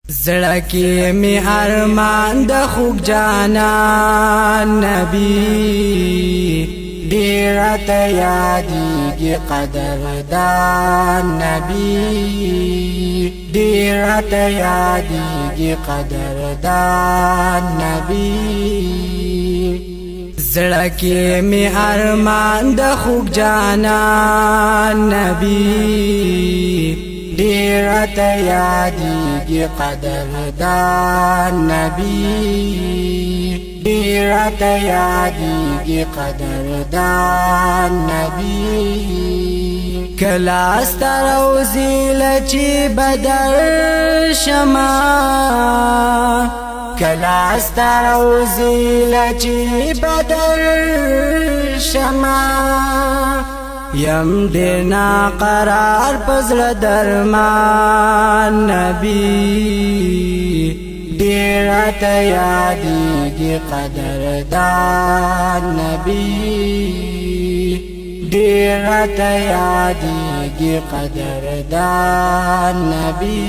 زړکی می ارمان د خوږ جانان نبی ډیر ته یادېږي قدردان نبی ډیر ته یادېږي قدردان نبی زړکی می ارمان د خوږ جانان نبی ډیر ته یادېږي قدردان نبی ډیر ته یادېږي قدردان نبی کله ستر روزي لچی بدر شما کله ستر روزي لچی بدر شما یم دینا قرار پزړ درمان نبی ډیر ته یادېږي قدردان نبی ډیر ته یادېږي قدردان نبی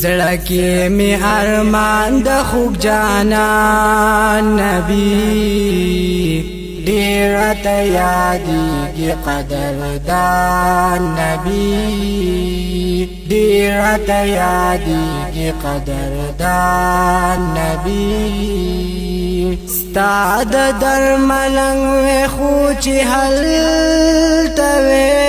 زړکی می ارمان د خوږ جانان نبی ډیر ته یادېږي قدردان نبی ډیر ته یادېږي قدردان نبی ستا د درملنګ وې خو چې هلته وې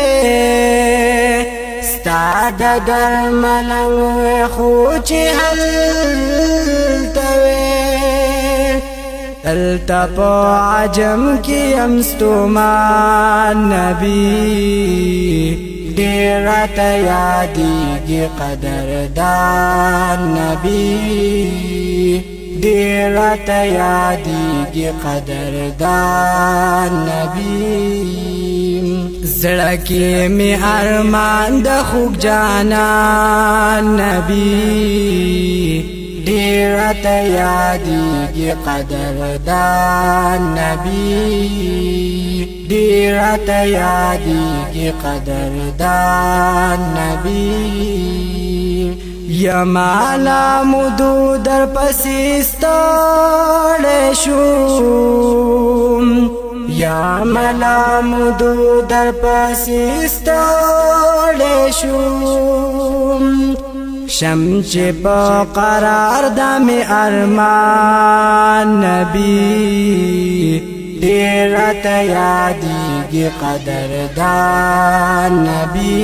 ستا د درملنګ وې خو چې هلته وې دلتا پا عجم کی امستومان نبی ډیر ته یادېږي قدردان نبی ډیر ته یادېږي قدردان نبی زړکی می ارمان د خوږ جانان نبی ډیر ته یادېږي قدردان نبی ډیر ته یادېږي قدردان نبی یمالا مودو در پسې ستړی شوم یمالا مودو در پسې ستړی شوم شم چې په قرار د می ارمان نبی ډیر ته یادېږي قدردان نبی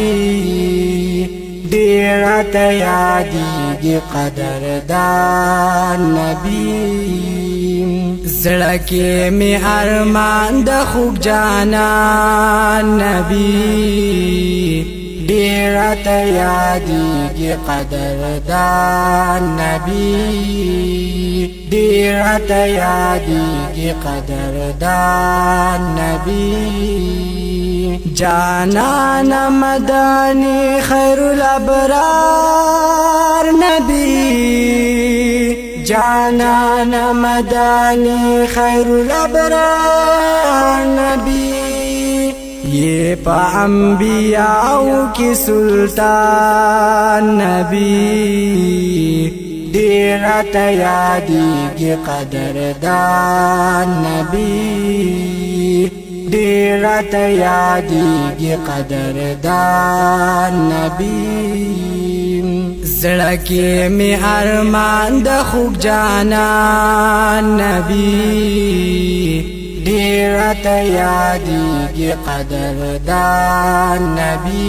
ډیر ته یادېږي قدردان نبی زړکی می ارمان د خوږ جانان نبی ډیر ته یادېږي قدردان نبی ډیر ته یادېږي قدردان نبی جانان مدانی خیر الابرار نبی جانان مدانی خیر الابرار نبی یہ پا انبیاء کی سلطان نبی ډیر ته یادېږي قدردان نبی ډیر ته یادېږي قدردان نبی زړکی می ارمان د خوږ جانان نبی ډیر ته یادېږي قدردان نبی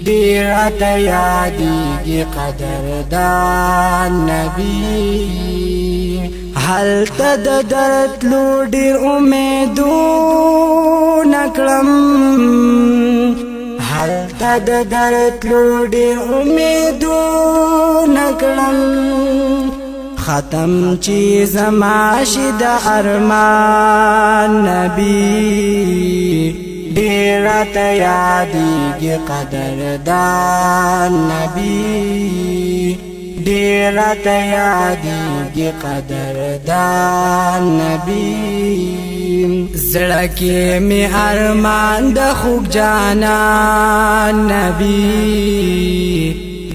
ډیر ته یادېږي قدردان نبی هلته د درتلو ډیر امیدونه کړم هلته د درتلو ډیر امیدونه کړم ختم چې زما شي د ارمان نبی ډیر ته یادېږي قدردان نبی ډیر ته یادېږي قدردان نبی زړکی می ارمان د خوږ جانان نبی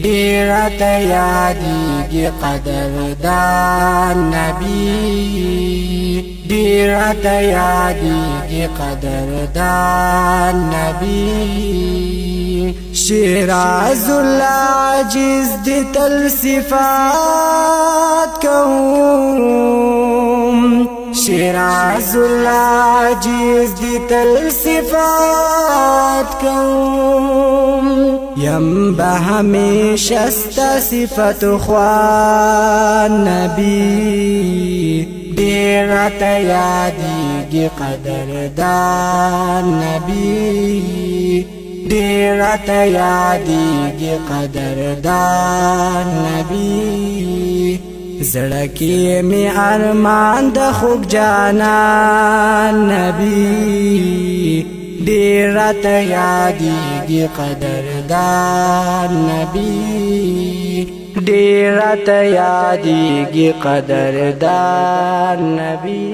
ډېره ته یادېږي قدردان نبی ډېره ته یادېږي قدردان نبی شیراز العاجز دی تل صفات کوم شیراز العاجز دی تل صفات کوم یم به همیشه ستا صفت خوان نبی ډېره ته یادېږي قدردان نبی ډېره ته یادېږي قدردان نبی زړه کې مې ارمان د خوږ جانان نبی ډېره ته یادېږي قدردان نبی ډېره ته یادېږي قدردان نبی